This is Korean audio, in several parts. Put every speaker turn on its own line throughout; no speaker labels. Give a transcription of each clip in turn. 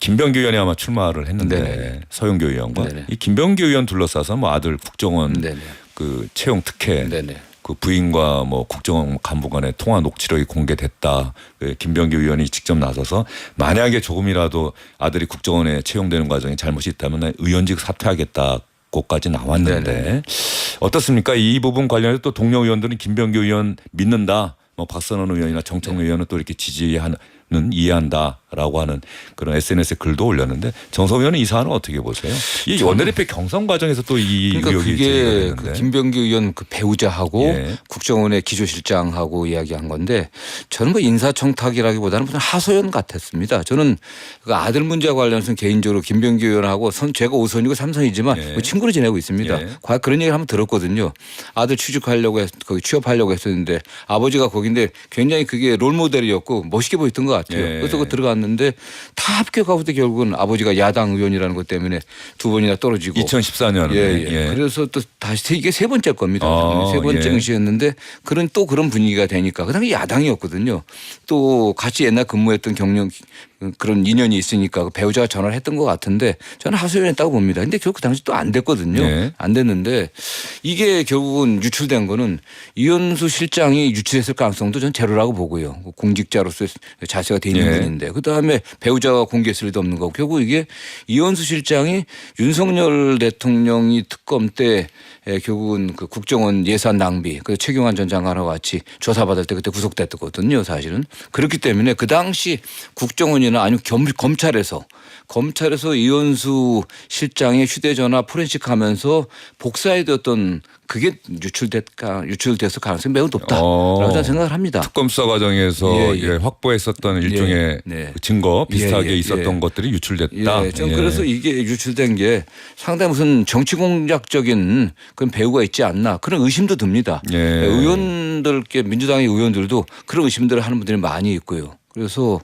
김병기 의원이 아마 출마를 했는데
네네.
서영교 의원과
네네.
이 김병기 의원 둘러싸서 뭐 아들 국정원
네네.
그 채용 특혜
네네.
그 부인과 뭐 국정원 간부 간의 통화 녹취록이 공개됐다. 그 김병기 의원이 직접 나서서 만약에 조금이라도 아들이 국정원에 채용되는 과정에 잘못이 있다면 의원직 사퇴하겠다고까지 나왔는데
네네.
어떻습니까? 이 부분 관련해서 또 동료 의원들은 김병기 의원 믿는다. 뭐 박선원 의원이나 정청래 의원은 또 이렇게 지지하는 이해한다라고 하는 그런 SNS에 글도 올렸는데 정석 의원은 이 사안은 어떻게 보세요? 이 원내대표 경선 과정에서 또 이
그러니까
의혹이
그게
제기가
그
됐는데.
김병기 의원 그 배우자하고
예.
국정원의 기조실장하고 이야기한 건데 저는 뭐 인사청탁이라기보다는 무슨 하소연 같았습니다. 저는 그 아들 문제와 관련해서는 개인적으로 김병기 의원하고 제가 5선이고 3선이지만
예.
뭐 친구로 지내고 있습니다.
예.
과연 그런 얘기를 한번 들었거든요. 아들 거기 취업하려고 했었는데 아버지가 거긴데 굉장히 그게 롤 모델이었고 멋있게 보였던 것 같아요.
예.
그래서 그 들어갔는데 다 합격하고도 결국은 아버지가 야당 의원이라는 것 때문에 두 번이나 떨어지고
2014년에
예. 그래서 또 다시 이게 세 번째 겁니다. 세 번째
예.
응시였는데 그런 분위기가 되니까 그다음에 야당이었거든요. 또 같이 옛날 근무했던 경력 그런 인연이 있으니까 그 배우자가 전화를 했던 것 같은데 저는 하소연했다고 봅니다. 근데 결국 그 당시 또 안 됐거든요.
예.
안 됐는데 이게 결국은 유출된 거는 이현수 실장이 유출했을 가능성도 전 제로라고 보고요. 공직자로서 자세가 돼 있는
예.
분인데 그다음에 배우자가 공개했을 리도 없는 거고 결국 이게 이현수 실장이 윤석열 대통령이 특검 때 결국은 그 국정원 예산 낭비 그 최경환 전 장관하고 같이 조사받을 때 그때 구속됐거든요. 사실은. 그렇기 때문에 그 당시 국정원이나 아니면 검찰에서 이현수 실장의 휴대전화 포렌식하면서 복사해 뒀던 그게 유출됐을 가능성이 매우 높다라고 저는 생각을 합니다.
특검 수사 과정에서 예, 확보했었던 일종의
네.
그 증거 비슷하게
예.
있었던 것들이 유출됐다.
좀 그래서 이게 유출된 게 상당히 무슨 정치 공작적인 그런 배후가 있지 않나 그런 의심도 듭니다.
예.
의원들께 민주당의 의원들도 그런 의심들을 하는 분들이 많이 있고요. 그래서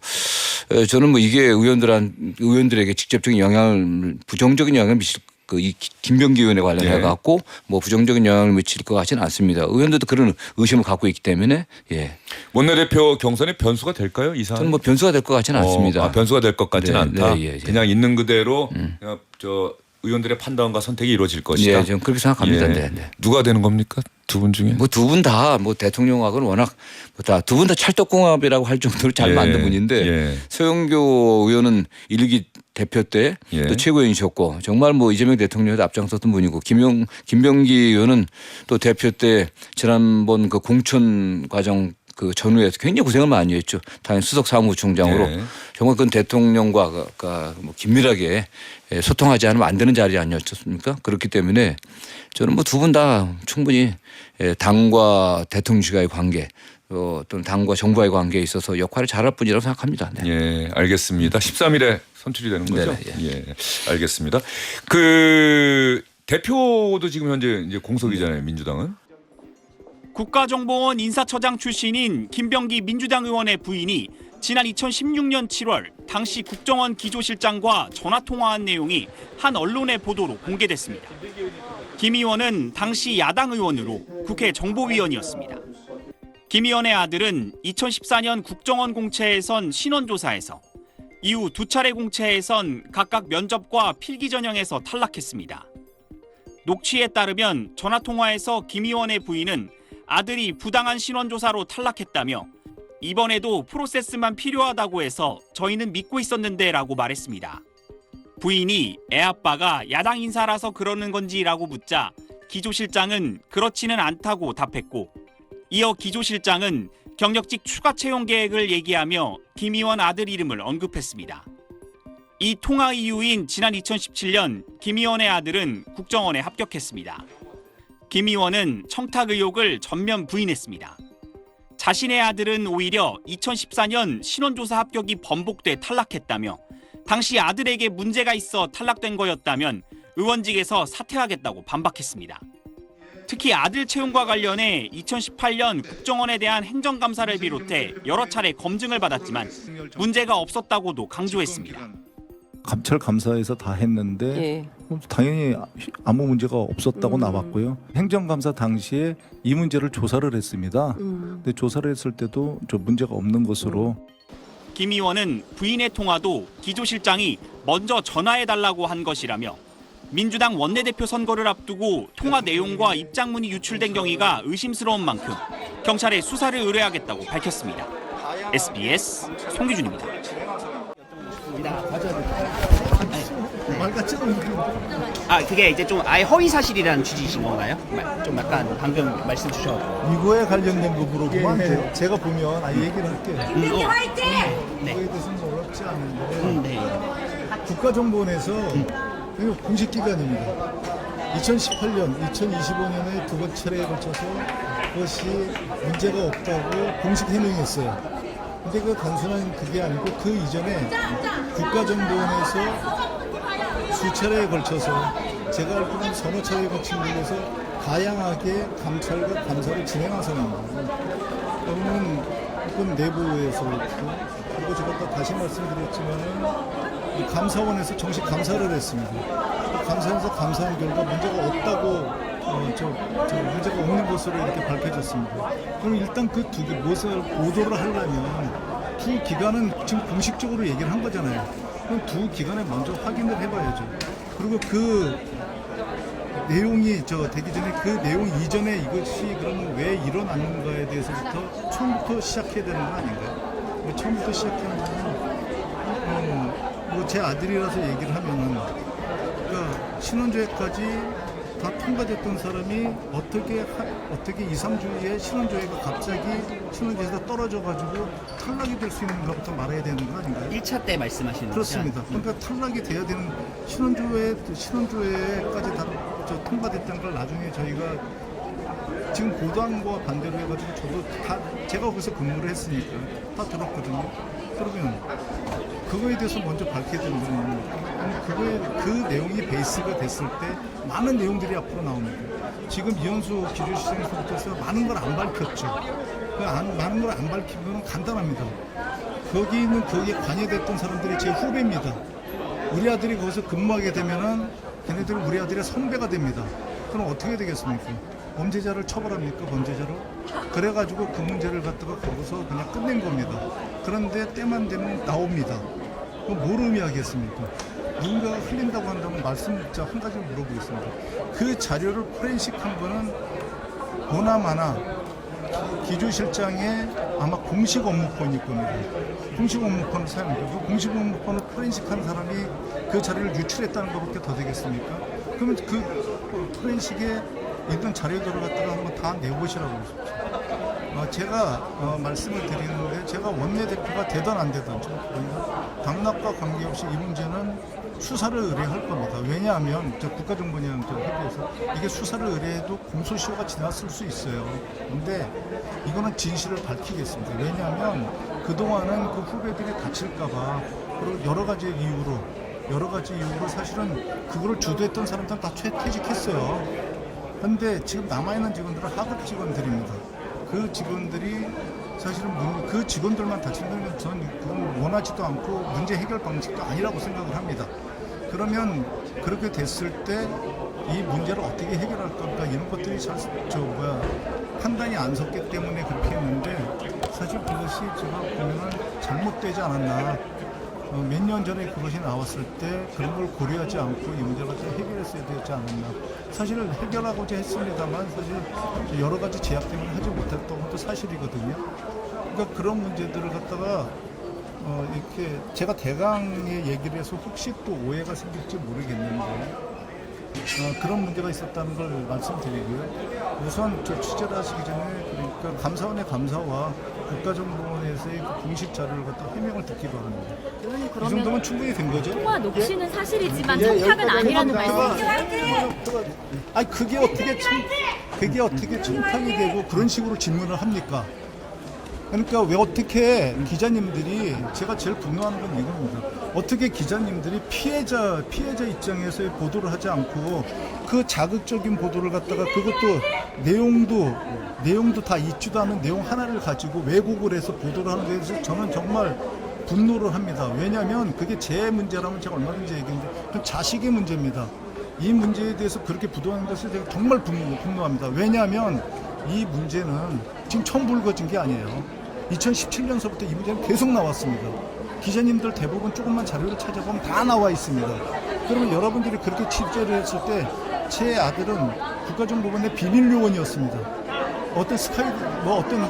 저는 뭐 이게 의원들에게 직접적인 부정적인 영향을 미칠 이 김병기 의원에 관련해 갖고 뭐 부정적인 영향을 미칠 것 같지는 않습니다. 의원들도 그런 의심을 갖고 있기 때문에 예.
원내대표 경선의 변수가 될까요? 이 사안?
저는 뭐 변수가 될 것 같지는 않습니다.
변수가 될 것 같지는 않다.
예.
그냥 있는 그대로 그냥 의원들의 판단과 선택이 이루어질 것이다.
예, 저는 그렇게 생각합니다.
예.
네.
누가 되는 겁니까? 두 분 중에?
뭐 두 분 다 뭐 대통령하고는 워낙 두 분 다 찰떡궁합이라고 할 정도로 잘 맞는 분인데 서영교 의원은 1기 대표 때 또 최고위원이셨고 정말 뭐 이재명 대통령에도 앞장섰던 분이고 김병기 의원은 또 대표 때 지난번 그 공천 과정 그 전후에서 굉장히 고생을 많이 했죠. 당연히 수석 사무총장으로 정말 그건 대통령과 뭐 긴밀하게 소통하지 않으면 안 되는 자리 아니었습니까? 그렇기 때문에 저는 뭐 두 분 다 충분히 당과 대통령과의 관계 또는 당과 정부와의 관계에 있어서 역할을 잘할 분이라고 생각합니다. 네.
예, 알겠습니다. 13일에 선출이 되는 거죠?
네네,
예, 알겠습니다. 그 대표도 지금 현재 이제 공석이잖아요, 민주당은.
국가정보원 인사처장 출신인 김병기 민주당 의원의 부인이 지난 2016년 7월 당시 국정원 기조실장과 전화통화한 내용이 한 언론의 보도로 공개됐습니다. 김 의원은 당시 야당 의원으로 국회 정보위원이었습니다. 김 의원의 아들은 2014년 국정원 공채에선 신원조사에서 이후 두 차례 공채에선 각각 면접과 필기 전형에서 탈락했습니다. 녹취에 따르면 전화통화에서 김 의원의 부인은 아들이 부당한 신원조사로 탈락했다며 이번에도 프로세스만 필요하다고 해서 저희는 믿고 있었는데 라고 말했습니다. 부인이 애아빠가 야당 인사라서 그러는 건지라고 묻자 기조실장은 그렇지는 않다고 답했고 이어 기조실장은 경력직 추가 채용 계획을 얘기하며 김 의원 아들 이름을 언급했습니다. 이 통화 이후인 지난 2017년 김 의원의 아들은 국정원에 합격했습니다. 김 의원은 청탁 의혹을 전면 부인했습니다. 자신의 아들은 오히려 2014년 신원조사 합격이 번복돼 탈락했다며 당시 아들에게 문제가 있어 탈락된 거였다면 의원직에서 사퇴하겠다고 반박했습니다. 특히 아들 채용과 관련해 2018년 국정원에 대한 행정감사를 비롯해 여러 차례 검증을 받았지만 문제가 없었다고도 강조했습니다.
감찰 감사에서 다 했는데 당연히 아무 문제가 없었다고 나왔고요. 행정감사 당시에 이 문제를 조사를 했습니다. 근데 조사를 했을 때도 저 문제가 없는 것으로
김 의원은 부인의 통화도 기조실장이 먼저 전화해달라고 한 것이라며 민주당 원내대표 선거를 앞두고 통화 내용과 입장문이 유출된 경위가 의심스러운 만큼 경찰에 수사를 의뢰하겠다고 밝혔습니다. SBS 송기준입니다.
그게 이제 좀 아예 허위 사실이라는 취지이신 건가요? 좀 약간 방금 말씀 주셔서.
이거에 관련된 거 물어보면 제가 보면 얘기를 할게요.
네.
이거에 대해서는 어렵지 않은데
네.
국가정보원에서 이거 공식 기관입니다. 2018년, 2025년에 두 번 차례에 걸쳐서 그것이 문제가 없다고 공식 해명했어요. 근데 그 단순한 그게 아니고 그 이전에 국가정보원에서 수차례에 걸쳐서 제가 알기로는 서너 차례에 걸친 곳에서 다양하게 감찰과 감사를 진행하서는 그러면 그건 내부에서 그렇고 그리고 제가 또 다시 말씀드렸지만은 이 감사원에서 정식 감사를 했습니다. 감사원에서 감사한 결과 문제가 없다고 문제가 없는 것으로 이렇게 밝혀졌습니다. 그럼 일단 그 두 개 무엇을 보도를 하려면 두 기관은 지금 공식적으로 얘기를 한 거잖아요. 그럼 두 기관에 먼저 확인을 해봐야죠. 그리고 그 내용이 되기 전에 그 내용 이전에 이것이 그러면 왜 일어났는가에 대해서부터 처음부터 시작해야 되는 거 아닌가요? 처음부터 시작하면 제 아들이라서 얘기를 하면은 그러니까 신원조회까지 다 통과됐던 사람이 어떻게 2, 3주에 신원조회가 갑자기 신원조회에서 떨어져가지고 탈락이 될 수 있는 것부터 말해야 되는 거 아닌가요?
1차 때 말씀하시는 거죠?
그렇습니다. 그러니까 탈락이 돼야 되는 신원조회까지 다 통과됐다는 걸 나중에 저희가 지금 보도한 거와 반대로 해가지고 저도 다 제가 거기서 근무를 했으니까 다 들었거든요. 그러면 그거에 대해서 먼저 밝혀야 되는 거는 그 내용이 베이스가 됐을 때 많은 내용들이 앞으로 나옵니다. 지금 이현수 기조실장에서부터 해서 많은 걸 안 밝혔죠. 많은 걸 안 밝힌 거는 간단합니다. 거기에 관여됐던 사람들이 제 후배입니다. 우리 아들이 거기서 근무하게 되면은 걔네들이 우리 아들의 선배가 됩니다. 그럼 어떻게 되겠습니까? 범죄자를 처벌합니까? 범죄자로? 그래가지고 그 문제를 갖다가 거기서 그냥 끝낸 겁니다. 그런데 때만 되면 나옵니다. 그럼 뭘 의미하겠습니까? 누군가가 흘린다고 한다면 말씀자 한 가지를 물어보겠습니다. 그 자료를 포렌식한 거는 보나마나 기조실장의 아마 공식 업무폰일 겁니다. 공식 업무폰을 사용해요. 그 공식 업무폰을 포렌식한 사람이 그 자료를 유출했다는 것밖에 더 되겠습니까? 그러면 그 포렌식에 있던 자료들을 갖다가 한번 다 내보시라고 하십시오. 제가 말씀을 드리는데 제가 원내대표가 되든 안 되든 당락과 관계없이 이 문제는 수사를 의뢰할 겁니다. 왜냐하면 국가정보원이라는 협의에서 이게 수사를 의뢰해도 공소시효가 지났을 수 있어요. 그런데 이거는 진실을 밝히겠습니다. 왜냐하면 그동안은 그 후배들이 다칠까 봐 그리고 여러 가지 이유로 사실은 그거를 주도했던 사람들은 다 퇴직했어요. 그런데 지금 남아있는 직원들은 하급 직원들입니다. 그 직원들이 사실은 그 직원들만 다친다면 저는 그건 원하지도 않고 문제 해결 방식도 아니라고 생각을 합니다. 그러면 그렇게 됐을 때 이 문제를 어떻게 해결할 건가 이런 것들이 판단이 안 섰기 때문에 그렇게 했는데 사실 그것이 제가 보면 잘못되지 않았나. 몇 년 전에 그것이 나왔을 때 그런 걸 고려하지 않고 이 문제를 해결했어야 되지 않았나. 사실 해결하고자 했습니다만 사실 여러 가지 제약 때문에 하지 못했던 것도 사실이거든요. 그러니까 그런 문제들을 갖다가 이렇게 제가 대강의 얘기를 해서 혹시 또 오해가 생길지 모르겠는데 그런 문제가 있었다는 걸 말씀드리고요. 우선 취재를 하시기 전에 그러니까 감사원의 감사와 국가정보원에서의 그 공식 자료를 갖다 해명을 듣기 바랍니다. 이 정도면 충분히 된 거죠?
통화 녹취는 사실이지만 청탁은 아니라는 말씀이세요?
그게 어떻게 청탁이 되고 그런 식으로 질문을 합니까? 그러니까 왜 어떻게 기자님들이 제가 제일 분노하는 건 이겁니다. 어떻게 기자님들이 피해자 입장에서의 보도를 하지 않고 그 자극적인 보도를 갖다가 그것도 내용도 다 있지도 않은 내용 하나를 가지고 왜곡을 해서 보도를 하는 데에 대해서 저는 정말 분노를 합니다. 왜냐하면 그게 제 문제라면 제가 얼마든지 얘기했는데 그건 자식의 문제입니다. 이 문제에 대해서 그렇게 부도하는 것을 제가 정말 분노합니다. 왜냐하면 이 문제는 지금 처음 불거진 게 아니에요. 2017년서부터 이 문제는 계속 나왔습니다. 기자님들 대부분 조금만 자료를 찾아보면 다 나와 있습니다. 그러면 여러분들이 그렇게 취재를 했을 때 제 아들은 국가정보원의 비밀요원이었습니다. 어떤 스카이 뭐 어떤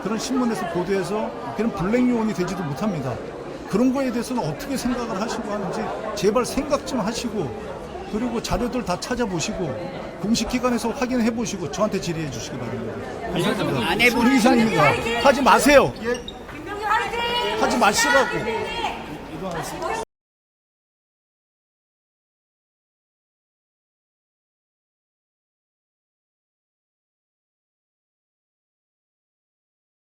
그런 신문에서 보도해서 그런 블랙 요원이 되지도 못합니다. 그런 거에 대해서는 어떻게 생각을 하시고 하는지 제발 생각 좀 하시고 그리고 자료들 다 찾아보시고 공식 기관에서 확인해 보시고 저한테 질의해 주시기 바랍니다.
아내분
이상입니다. 하지 마세요. 하지 마시라고.